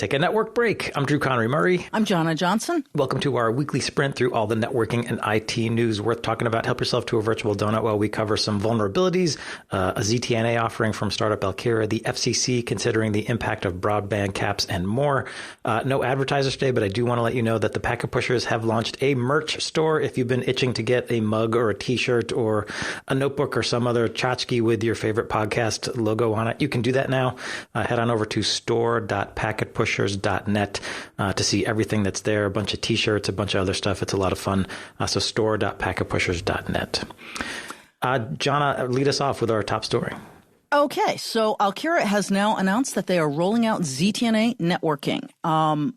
take a network break. I'm Drew Connery-Murray. I'm Jonna Johnson. Welcome to our weekly sprint through all the networking and IT news worth talking about. Help yourself to a virtual donut while we cover some vulnerabilities, a ZTna offering from startup Alkira, the FCC considering the impact of broadband caps, and more. No advertisers today, but I do want to let you know that the Packet Pushers have launched a merch store. If you've been itching to get a mug or a t-shirt or a notebook or some other tchotchke with your favorite podcast logo on it, you can do that now. Head on over to store.packetpushers.net to see everything that's there, a bunch of t-shirts, a bunch of other stuff. It's a lot of fun. So store.packetpushers.net. Jonna, lead us off with our top story. Okay, so Alkira has now announced that they are rolling out ZTna networking.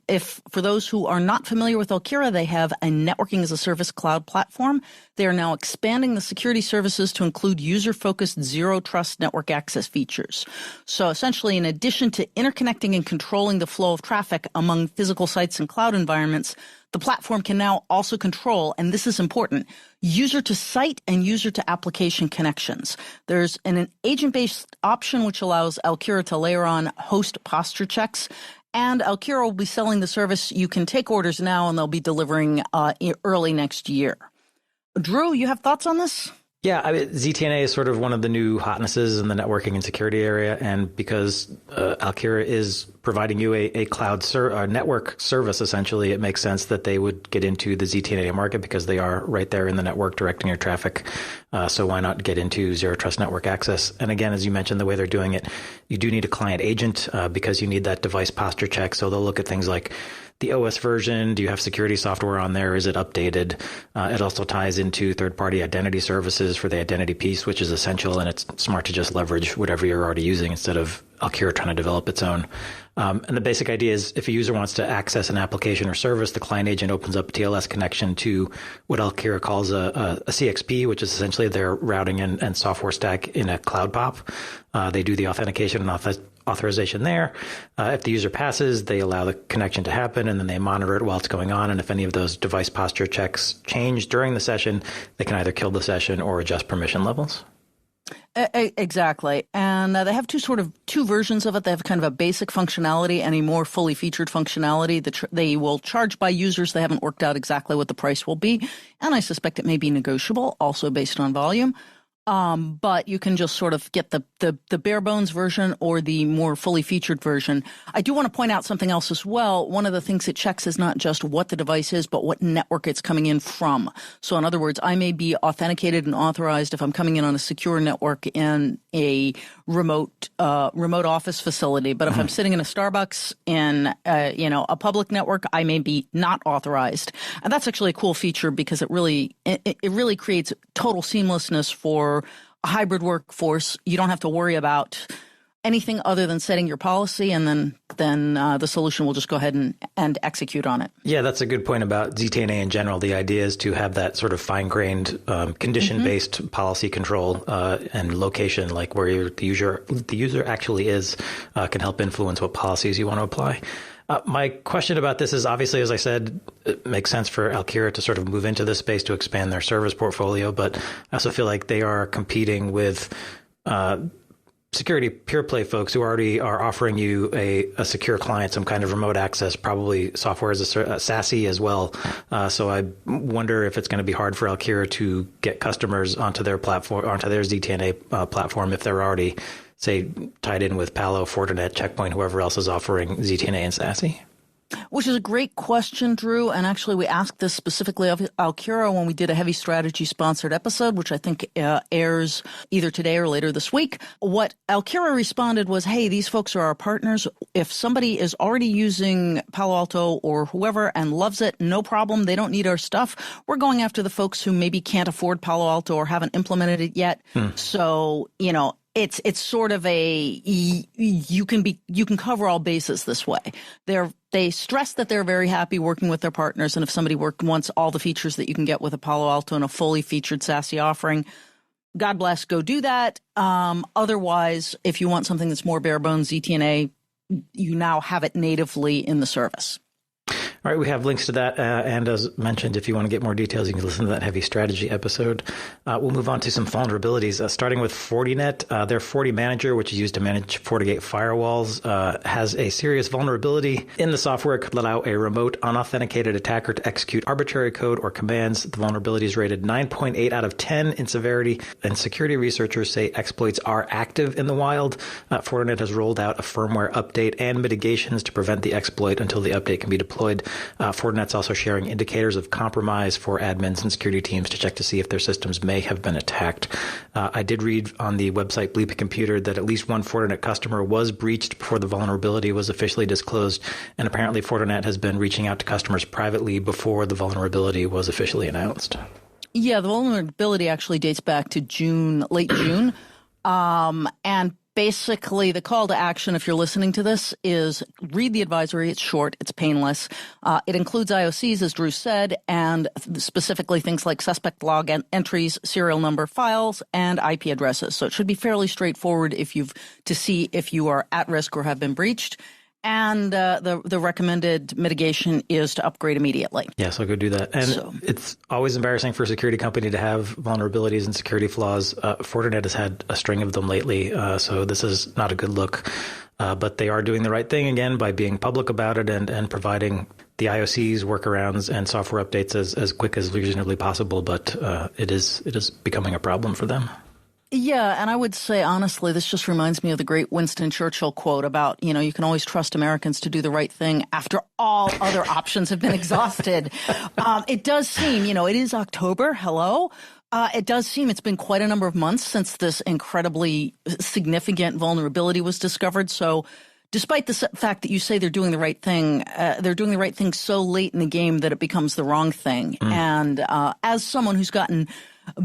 If for those who are not familiar with Alkira, they have a networking as a service cloud platform. They are now expanding the security services to include user-focused zero-trust network access features. So essentially, in addition to interconnecting and controlling the flow of traffic among physical sites and cloud environments, the platform can now also control, and this is important, user-to-site and user-to-application connections. There's an agent-based option which allows Alkira to layer on host posture checks, and Alkira will be selling the service. You can take orders now, and they'll be delivering early next year. Drew, you have thoughts on this? Yeah, ZTna is sort of one of the new hotnesses in the networking and security area, and because Alkira is providing you a cloud network service, essentially, it makes sense that they would get into the ZTna market because they are right there in the network directing your traffic. So why not get into zero trust network access? And again, as you mentioned, the way they're doing it, you do need a client agent because you need that device posture check. So they'll look at things like the OS version. Do you have security software on there? Is it updated? It also ties into third-party identity services for the identity piece, which is essential, and it's smart to just leverage whatever you're already using instead of Alkira trying to develop its own. And the basic idea is if a user wants to access an application or service, the client agent opens up a TLS connection to what Alkira calls a CXP, which is essentially their routing and software stack in a cloud POP. They do the authentication and authorization there. If the user passes, they allow the connection to happen, and then they monitor it while it's going on. And if any of those device posture checks change during the session, they can either kill the session or adjust permission levels. Exactly. And they have two versions of it. They have kind of a basic functionality and a more fully featured functionality. They will charge by users. They haven't worked out exactly what the price will be. And I suspect it may be negotiable, also based on volume. But you can just sort of get the bare bones version or the more fully featured version. I do want to point out something else as well. One of the things it checks is not just what the device is, but what network it's coming in from. So in other words, I may be authenticated and authorized if I'm coming in on a secure network in a remote office facility. But if I'm sitting in a Starbucks in a public network, I may be not authorized. And that's actually a cool feature because it really creates total seamlessness for a hybrid workforce. You don't have to worry about anything other than setting your policy, and then the solution will just go ahead and execute on it. Yeah, that's a good point about ZTna in general. The idea is to have that sort of fine-grained, condition-based policy control and location, like where the user actually is, can help influence what policies you want to apply. My question about this is obviously, as I said, it makes sense for Alkira to sort of move into this space to expand their service portfolio, but I also feel like they are competing with security pure play folks who already are offering you a secure client, some kind of remote access, probably software as a SASE as well. So I wonder if it's going to be hard for Alkira to get customers onto their platform, onto their ZTna platform, if they're already, say, tied in with Palo, Fortinet, Checkpoint, whoever else is offering ZTna and SASE. Which is a great question, Drew. And actually, we asked this specifically of Alkira when we did a Heavy Strategy sponsored episode, which I think airs either today or later this week. What Alkira responded was, hey, these folks are our partners. If somebody is already using Palo Alto or whoever and loves it, no problem. They don't need our stuff. We're going after the folks who maybe can't afford Palo Alto or haven't implemented it yet. So, it's sort of you can cover all bases this way. They stress that they're very happy working with their partners, and if somebody wants all the features that you can get with a Palo Alto and a fully featured SASE offering, God bless, go do that. Otherwise, if you want something that's more bare bones ZTna, you now have it natively in the service. All right, we have links to that. And as mentioned, if you want to get more details, you can listen to that heavy strategy episode. We'll move on to some vulnerabilities, starting with Fortinet. Their FortiManager, which is used to manage FortiGate firewalls, has a serious vulnerability in the software. It could allow a remote, unauthenticated attacker to execute arbitrary code or commands. The vulnerability is rated 9.8 out of 10 in severity, and security researchers say exploits are active in the wild. Fortinet has rolled out a firmware update and mitigations to prevent the exploit until the update can be deployed. Fortinet's also sharing indicators of compromise for admins and security teams to check to see if their systems may have been attacked. I did read on the website Bleep Computer that at least one Fortinet customer was breached before the vulnerability was officially disclosed, and apparently Fortinet has been reaching out to customers privately before the vulnerability was officially announced. Yeah, the vulnerability actually dates back to late June, and basically, the call to action, if you're listening to this, is read the advisory. It's short. It's painless. It includes IOCs, as Drew said, and specifically things like suspect log entries, serial number files, and IP addresses. So it should be fairly straightforward to see if you are at risk or have been breached. And the recommended mitigation is to upgrade immediately. Yeah, so go do that. And it's always embarrassing for a security company to have vulnerabilities and security flaws. Fortinet has had a string of them lately, so this is not a good look. But they are doing the right thing, again, by being public about it and providing the IOCs, workarounds, and software updates as quick as reasonably possible. But it is becoming a problem for them. Yeah, and I would say, honestly, this just reminds me of the great Winston Churchill quote about, you can always trust Americans to do the right thing after all other options have been exhausted. It does seem, it is October. Hello. It does seem it's been quite a number of months since this incredibly significant vulnerability was discovered. So despite the fact that you say they're doing the right thing so late in the game that it becomes the wrong thing. And as someone who's gotten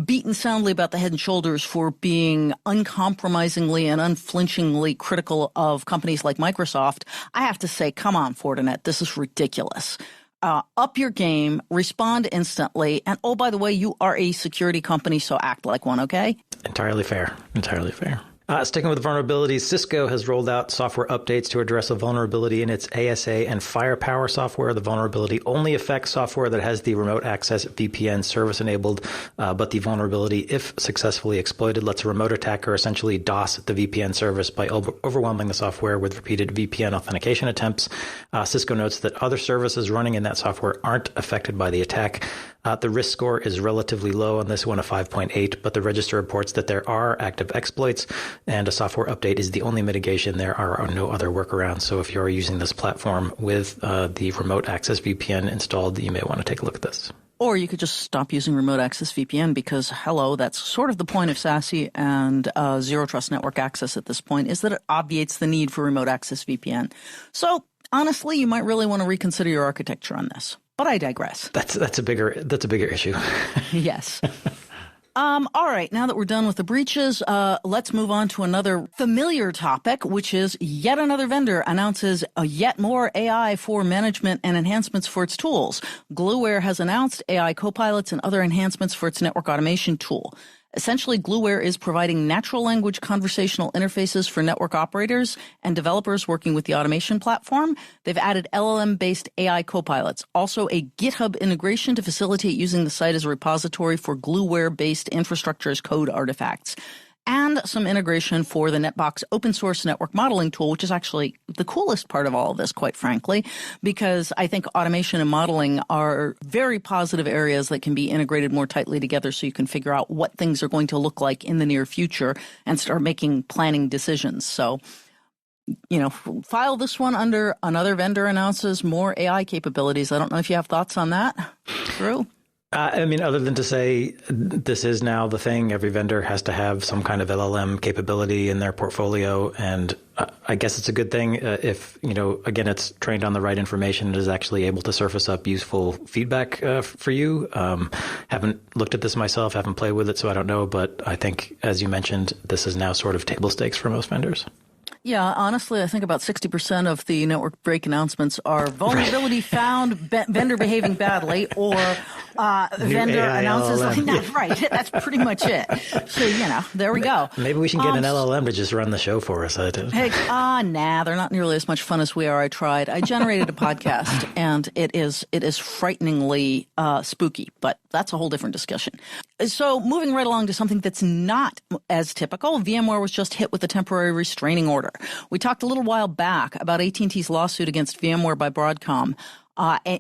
beaten soundly about the head and shoulders for being uncompromisingly and unflinchingly critical of companies like Microsoft, I have to say, come on, Fortinet, this is ridiculous. Up your game, respond instantly, and oh, by the way, you are a security company, so act like one, okay? Entirely fair. Entirely fair. Sticking with vulnerabilities, Cisco has rolled out software updates to address a vulnerability in its ASA and Firepower software. The vulnerability only affects software that has the remote access VPN service enabled, but the vulnerability, if successfully exploited, lets a remote attacker essentially DOS the VPN service by overwhelming the software with repeated VPN authentication attempts. Cisco notes that other services running in that software aren't affected by the attack. The risk score is relatively low on this one, a 5.8, but the register reports that there are active exploits, and a software update is the only mitigation. There are no other workarounds. So if you're using this platform with the remote access VPN installed, you may want to take a look at this. Or you could just stop using remote access VPN because, hello, that's sort of the point of SASE and Zero Trust Network Access at this point, is that it obviates the need for remote access VPN. So honestly, you might really want to reconsider your architecture on this. But I digress. That's a bigger issue. Yes. All right. Now that we're done with the breaches, let's move on to another familiar topic, which is yet another vendor announces yet more AI for management and enhancements for its tools. Gluware has announced AI copilots and other enhancements for its network automation tool. Essentially, Gluware is providing natural language conversational interfaces for network operators and developers working with the automation platform. They've added LLM-based AI copilots, also a GitHub integration to facilitate using the site as a repository for Gluware-based infrastructure as code artifacts, and some integration for the NetBox open source network modeling tool, which is actually the coolest part of all of this, quite frankly, because I think automation and modeling are very positive areas that can be integrated more tightly together so you can figure out what things are going to look like in the near future and start making planning decisions. So, file this one under another vendor announces more AI capabilities. I don't know if you have thoughts on that, Drew? Other than to say this is now the thing, every vendor has to have some kind of LLM capability in their portfolio. And I guess it's a good thing if, again, it's trained on the right information and is actually able to surface up useful feedback for you. Haven't looked at this myself, haven't played with it, so I don't know. But I think, as you mentioned, this is now sort of table stakes for most vendors. Yeah, honestly, I think about 60% of the network break announcements are vulnerability found, vendor behaving badly, or vendor announces like, right. That's pretty much it. So, there we go. Maybe we should get an LLM to just run the show for us. Nah, they're not nearly as much fun as we are. I tried. I generated a podcast, and it is frighteningly spooky, but that's a whole different discussion. So moving right along to something that's not as typical, VMware was just hit with a temporary restraining order. We talked a little while back about AT&T's lawsuit against VMware by Broadcom,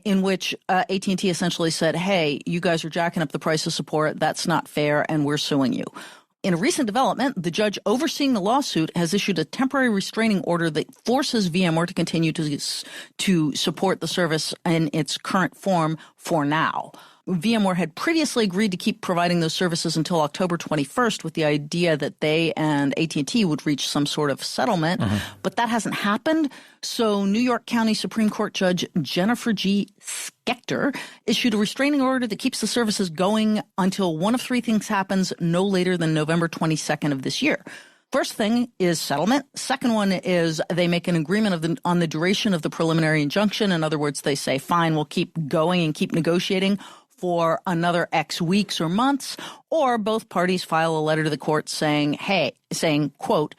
in which AT&T essentially said, hey, you guys are jacking up the price of support. That's not fair, and we're suing you. In a recent development, the judge overseeing the lawsuit has issued a temporary restraining order that forces VMware to continue to support the service in its current form for now. VMware had previously agreed to keep providing those services until October 21st with the idea that they and AT&T would reach some sort of settlement, but that hasn't happened. So New York County Supreme Court Judge Jennifer G. Schechter issued a restraining order that keeps the services going until one of three things happens no later than November 22nd of this year. First thing is settlement. Second one is they make an agreement on the duration of the preliminary injunction. In other words, they say, fine, we'll keep going and keep negotiating for another X weeks or months, or both parties file a letter to the court saying, quote,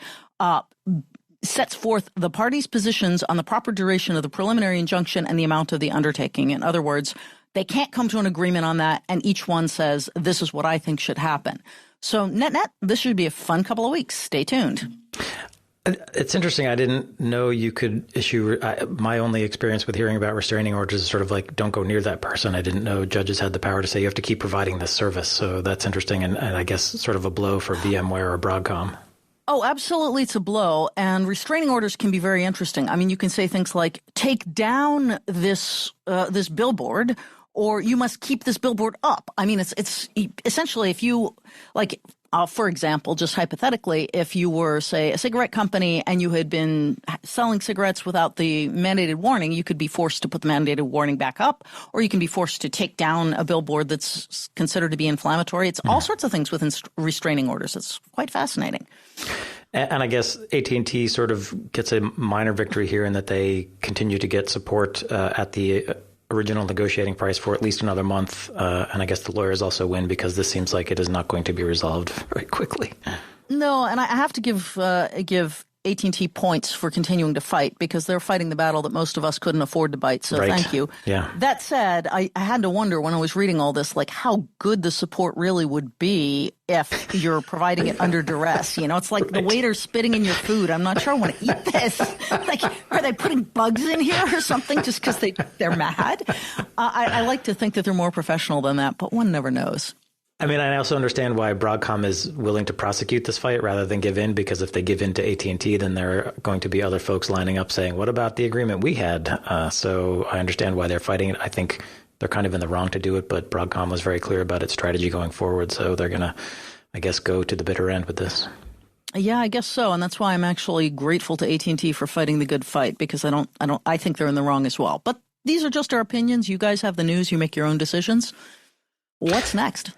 sets forth the parties' positions on the proper duration of the preliminary injunction and the amount of the undertaking. In other words, they can't come to an agreement on that, and each one says, this is what I think should happen. So net, this should be a fun couple of weeks. Stay tuned. It's interesting. I didn't know you could issue. My only experience with hearing about restraining orders is sort of like, don't go near that person. I didn't know judges had the power to say you have to keep providing this service. So that's interesting. And I guess sort of a blow for VMware or Broadcom. Oh, absolutely. It's a blow. And restraining orders can be very interesting. I mean, you can say things like, take down this billboard, or you must keep this billboard up. I mean, it's essentially if you like. For example, just hypothetically, if you were, say, a cigarette company and you had been selling cigarettes without the mandated warning, you could be forced to put the mandated warning back up, or you can be forced to take down a billboard that's considered to be inflammatory. It's all sorts of things within restraining orders. It's quite fascinating. And I guess AT&T sort of gets a minor victory here in that they continue to get support at the original negotiating price for at least another month. And I guess the lawyers also win because this seems like it is not going to be resolved very quickly. No, and I have to give AT&T points for continuing to fight because they're fighting the battle that most of us couldn't afford to bite. So Thank you. Yeah. That said, I had to wonder when I was reading all this, like how good the support really would be if you're providing it under duress. It's like the waiter spitting in your food. I'm not sure I want to eat this. Like, are they putting bugs in here or something just because they're mad? I like to think that they're more professional than that, but one never knows. I mean, I also understand why Broadcom is willing to prosecute this fight rather than give in, because if they give in to AT&T, then there are going to be other folks lining up saying, what about the agreement we had? So I understand why they're fighting it. I think they're kind of in the wrong to do it, but Broadcom was very clear about its strategy going forward. So they're going to, I guess, go to the bitter end with this. Yeah, I guess so. And that's why I'm actually grateful to AT&T for fighting the good fight, because I think they're in the wrong as well. But these are just our opinions. You guys have the news. You make your own decisions. What's next?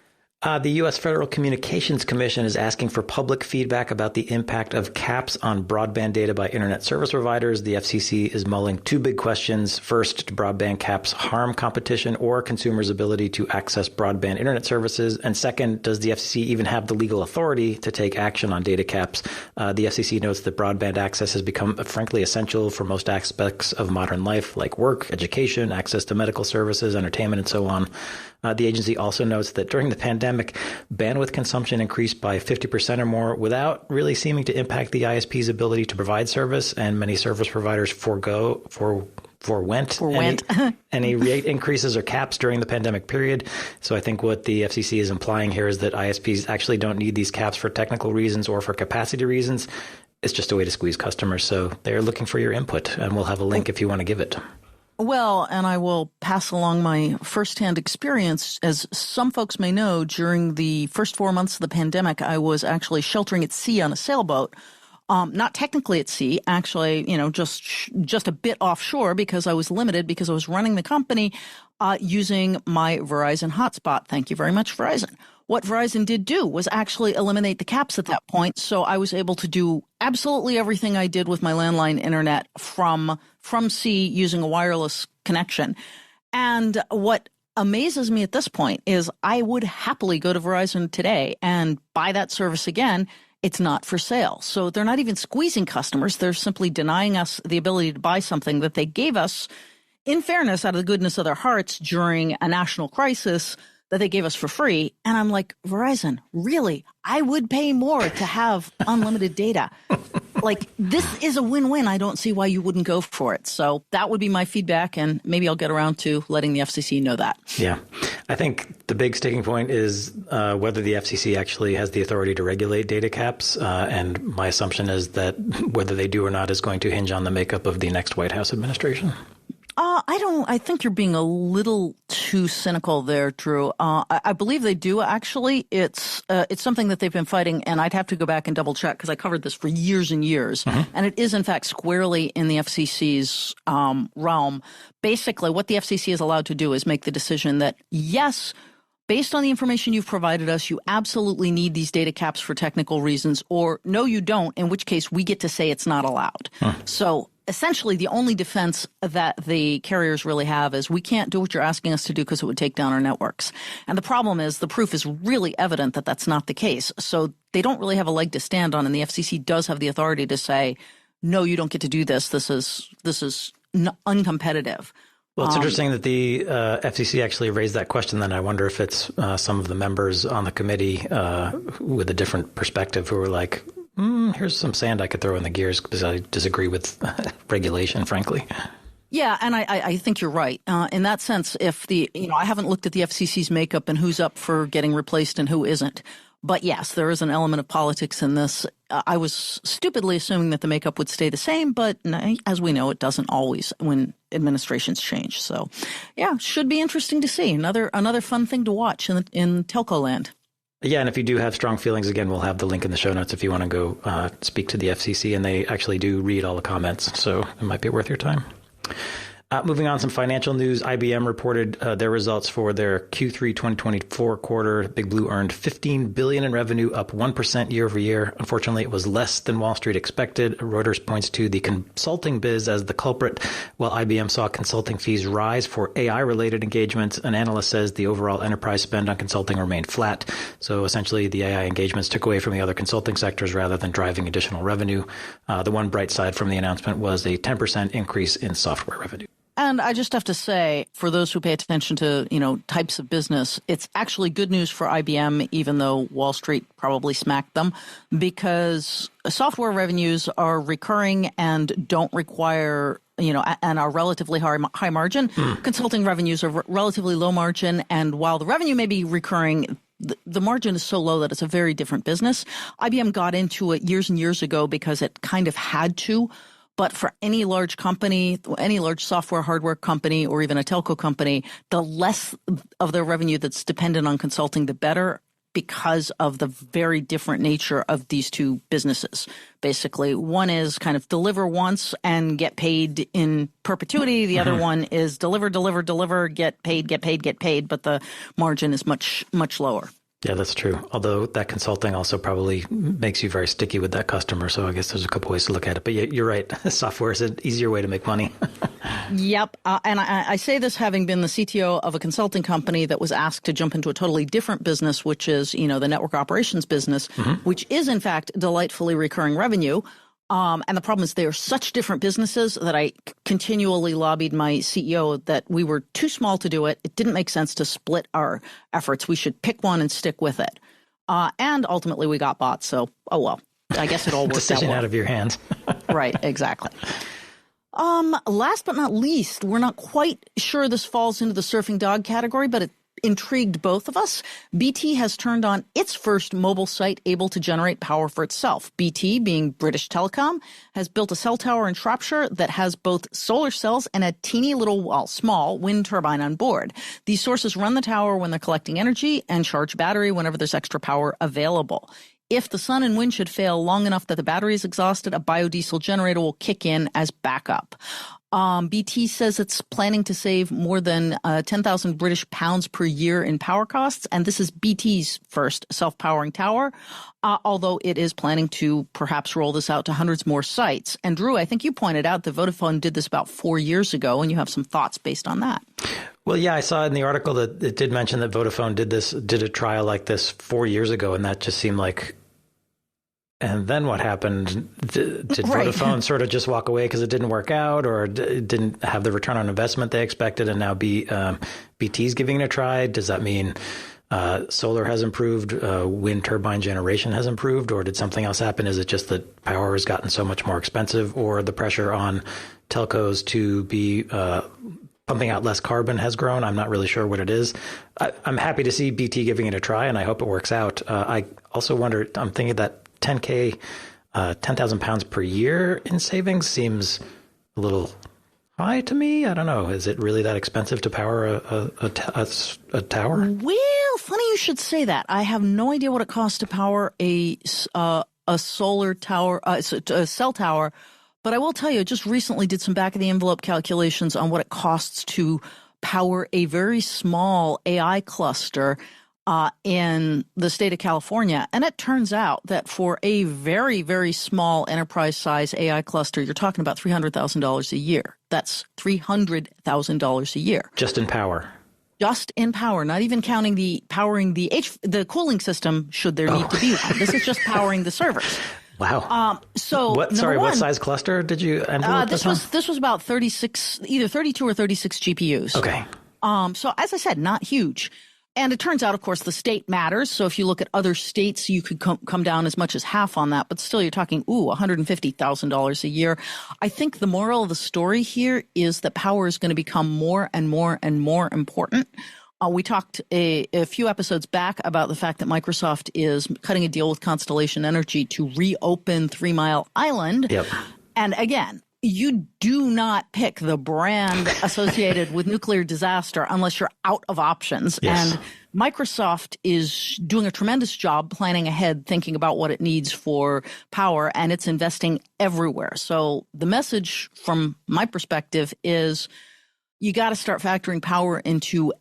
The U.S. Federal Communications Commission is asking for public feedback about the impact of caps on broadband data by internet service providers. The FCC is mulling two big questions. First, do broadband caps harm competition or consumers' ability to access broadband internet services? And second, does the FCC even have the legal authority to take action on data caps? The FCC notes that broadband access has become, frankly, essential for most aspects of modern life, like work, education, access to medical services, entertainment, and so on. The agency also notes that during the pandemic, bandwidth consumption increased by 50% or more without really seeming to impact the ISP's ability to provide service, and many service providers forwent any rate increases or caps during the pandemic period. So I think what the FCC is implying here is that ISPs actually don't need these caps for technical reasons or for capacity reasons. It's just a way to squeeze customers. So they're looking for your input, and we'll have a link if you want to give it. Well, and I will pass along my firsthand experience. As some folks may know, during the first 4 months of the pandemic, I was actually sheltering at sea on a sailboat. Not technically at sea, actually, just a bit offshore because I was limited because I was running the company using my Verizon hotspot. Thank you very much, Verizon. what Verizon did do was actually eliminate the caps at that point. So I was able to do absolutely everything I did with my landline internet from C using a wireless connection. And what amazes me at this point is I would happily go to Verizon today and buy that service again. It's not for sale. So they're not even squeezing customers. They're simply denying us the ability to buy something that they gave us, in fairness, out of the goodness of their hearts during a national crisis that they gave us for free. And I'm like, Verizon, really? I would pay more to have unlimited data. Like, this is a win-win. I don't see why you wouldn't go for it. So that would be my feedback, and maybe I'll get around to letting the FCC know that. Yeah. I think the big sticking point is whether the FCC actually has the authority to regulate data caps. And my assumption is that whether they do or not is going to hinge on the makeup of the next White House administration. I think you're being a little too cynical there, Drew. I believe they do, actually. It's something that they've been fighting, and I'd have to go back and double check because I covered this for years and years. Mm-hmm. And it is, in fact, squarely in the FCC's realm. Basically, what the FCC is allowed to do is make the decision that, yes, based on the information you've provided us, you absolutely need these data caps for technical reasons, or no, you don't, in which case we get to say it's not allowed. Huh. So essentially, the only defense that the carriers really have is we can't do what you're asking us to do because it would take down our networks. And the problem is the proof is really evident that that's not the case. So they don't really have a leg to stand on, and the FCC does have the authority to say, no, you don't get to do this. This is uncompetitive. Well, it's interesting that the FCC actually raised that question. Then I wonder if it's some of the members on the committee with a different perspective who were like, here's some sand I could throw in the gears because I disagree with regulation, frankly. Yeah, and I think you're right. In that sense, if I haven't looked at the FCC's makeup and who's up for getting replaced and who isn't. But yes, there is an element of politics in this. I was stupidly assuming that the makeup would stay the same, but as we know, it doesn't always when administrations change. So, yeah, should be interesting to see. Another fun thing to watch in telco land. Yeah, and if you do have strong feelings, again, we'll have the link in the show notes if you want to go speak to the FCC, and they actually do read all the comments, so it might be worth your time. Moving on, some financial news. IBM reported their results for their Q3 2024 quarter. Big Blue earned $15 billion in revenue, up 1% year over year. Unfortunately, it was less than Wall Street expected. Reuters points to the consulting biz as the culprit. While IBM saw consulting fees rise for AI-related engagements, an analyst says the overall enterprise spend on consulting remained flat. So essentially, the AI engagements took away from the other consulting sectors rather than driving additional revenue. The one bright side from the announcement was a 10% increase in software revenue. And I just have to say, for those who pay attention to, types of business, it's actually good news for IBM, even though Wall Street probably smacked them, because software revenues are recurring and don't require, and are relatively high margin. Consulting revenues are relatively low margin. And while the revenue may be recurring, the margin is so low that it's a very different business. IBM got into it years and years ago because it kind of had to. But for any large company, any large software hardware company, or even a telco company, the less of their revenue that's dependent on consulting, the better, because of the very different nature of these two businesses. Basically, one is kind of deliver once and get paid in perpetuity. The other one is deliver, get paid, but the margin is much, much lower. Yeah, that's true. Although that consulting also probably makes you very sticky with that customer. So I guess there's a couple ways to look at it. But you're right. Software is an easier way to make money. Yep. And I say this having been the CTO of a consulting company that was asked to jump into a totally different business, which is, the network operations business, which is, in fact, delightfully recurring revenue. And the problem is they are such different businesses that I continually lobbied my CEO that we were too small to do it. It didn't make sense to split our efforts. We should pick one and stick with it. And ultimately we got bought. So, oh well, I guess it all worked out Decision well. Out of your hands. Right, exactly. Last but not least, we're not quite sure this falls into the surfing dog category, but it intrigued both of us. BT has turned on its first mobile site able to generate power for itself. BT, being British Telecom, has built a cell tower in Shropshire that has both solar cells and a teeny little, small wind turbine on board. These sources run the tower when they're collecting energy and charge battery whenever there's extra power available. If the sun and wind should fail long enough that the battery is exhausted, a biodiesel generator will kick in as backup. BT says it's planning to save more than 10,000 British pounds per year in power costs. And this is BT's first self-powering tower, although it is planning to perhaps roll this out to hundreds more sites. And Drew, I think you pointed out that Vodafone did this about 4 years ago, and you have some thoughts based on that. Well, yeah, I saw in the article that it did mention that Vodafone did a trial like this 4 years ago, and that just seemed like. And then what happened? Did Vodafone sort of just walk away because it didn't work out, or didn't have the return on investment they expected, and now BT's giving it a try? Does that mean solar has improved, wind turbine generation has improved, or did something else happen? Is it just that power has gotten so much more expensive, or the pressure on telcos to be pumping out less carbon has grown? I'm not really sure what it is. I'm happy to see BT giving it a try, and I hope it works out. I also wonder, I'm thinking that 10,000 pounds per year in savings seems a little high to me. I don't know. Is it really that expensive to power a tower? Well, funny you should say that. I have no idea what it costs to power a solar tower, a cell tower. But I will tell you, I just recently did some back-of-the-envelope calculations on what it costs to power a very small AI cluster in the state of California. And it turns out that for a very, very small enterprise-size AI cluster, you're talking about $300,000 a year. That's $300,000 a year. Just in power. Just in power, not even counting powering the cooling system, should there need to be one. This is just powering the servers. Wow. What size cluster did you end up with? This was about 36, either 32 or 36 GPUs. Okay. So as I said, not huge. And it turns out, of course, the state matters. So if you look at other states, you could come down as much as half on that. But still, you're talking, $150,000 a year. I think the moral of the story here is that power is going to become more and more and more important. We talked a few episodes back about the fact that Microsoft is cutting a deal with Constellation Energy to reopen 3 Mile Island. Yep. And again, you do not pick the brand associated with nuclear disaster unless you're out of options. Yes. And Microsoft is doing a tremendous job planning ahead, thinking about what it needs for power, and it's investing everywhere. So the message from my perspective is you got to start factoring power into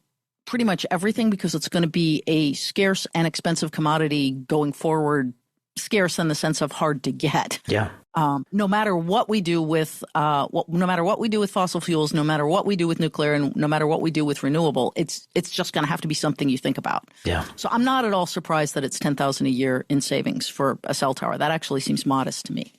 pretty much everything, because it's going to be a scarce and expensive commodity going forward. Scarce in the sense of hard to get. Yeah. No matter what we do with fossil fuels, no matter what we do with nuclear, and no matter what we do with renewable, it's just going to have to be something you think about. Yeah. So I'm not at all surprised that it's $10,000 a year in savings for a cell tower. That actually seems modest to me.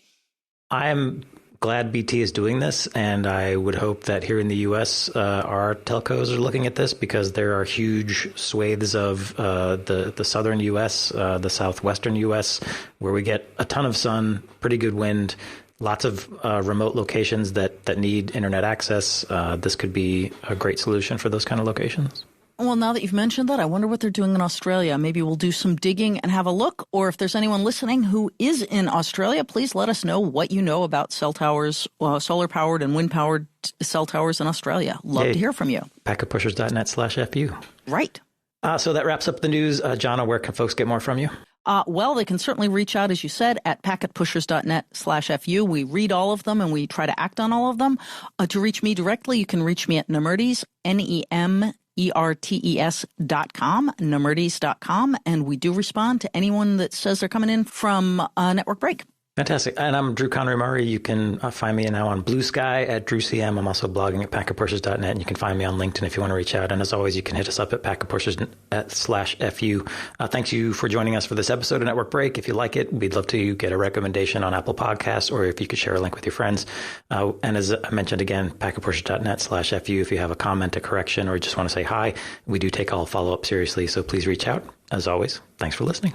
I'm glad BT is doing this, and I would hope that here in the U.S. Our telcos are looking at this, because there are huge swathes of the southern U.S., the southwestern U.S., where we get a ton of sun, pretty good wind, lots of remote locations that need internet access. This could be a great solution for those kind of locations. Well, now that you've mentioned that, I wonder what they're doing in Australia. Maybe we'll do some digging and have a look. Or if there's anyone listening who is in Australia, please let us know what you know about cell towers, solar-powered and wind-powered cell towers in Australia. Love to hear from you. packetpushers.net/FU. Right. So that wraps up the news. Jana, where can folks get more from you? Well, they can certainly reach out, as you said, at packetpushers.net/FU. We read all of them and we try to act on all of them. To reach me directly, you can reach me at Nemertes, NEMERTES.com, and we do respond to anyone that says they're coming in from a network break. Fantastic. And I'm Drew Conry Murray. You can find me now on Blue Sky at DrewCM. I'm also blogging at packetpushers.net, and you can find me on LinkedIn if you want to reach out. And as always, you can hit us up at packetpushers.net/FU. Thanks you for joining us for this episode of Network Break. If you like it, we'd love to get a recommendation on Apple Podcasts, or if you could share a link with your friends. And as I mentioned again, packetpushers.net/FU. If you have a comment, a correction, or just want to say hi, we do take all follow-up seriously. So please reach out. As always, thanks for listening.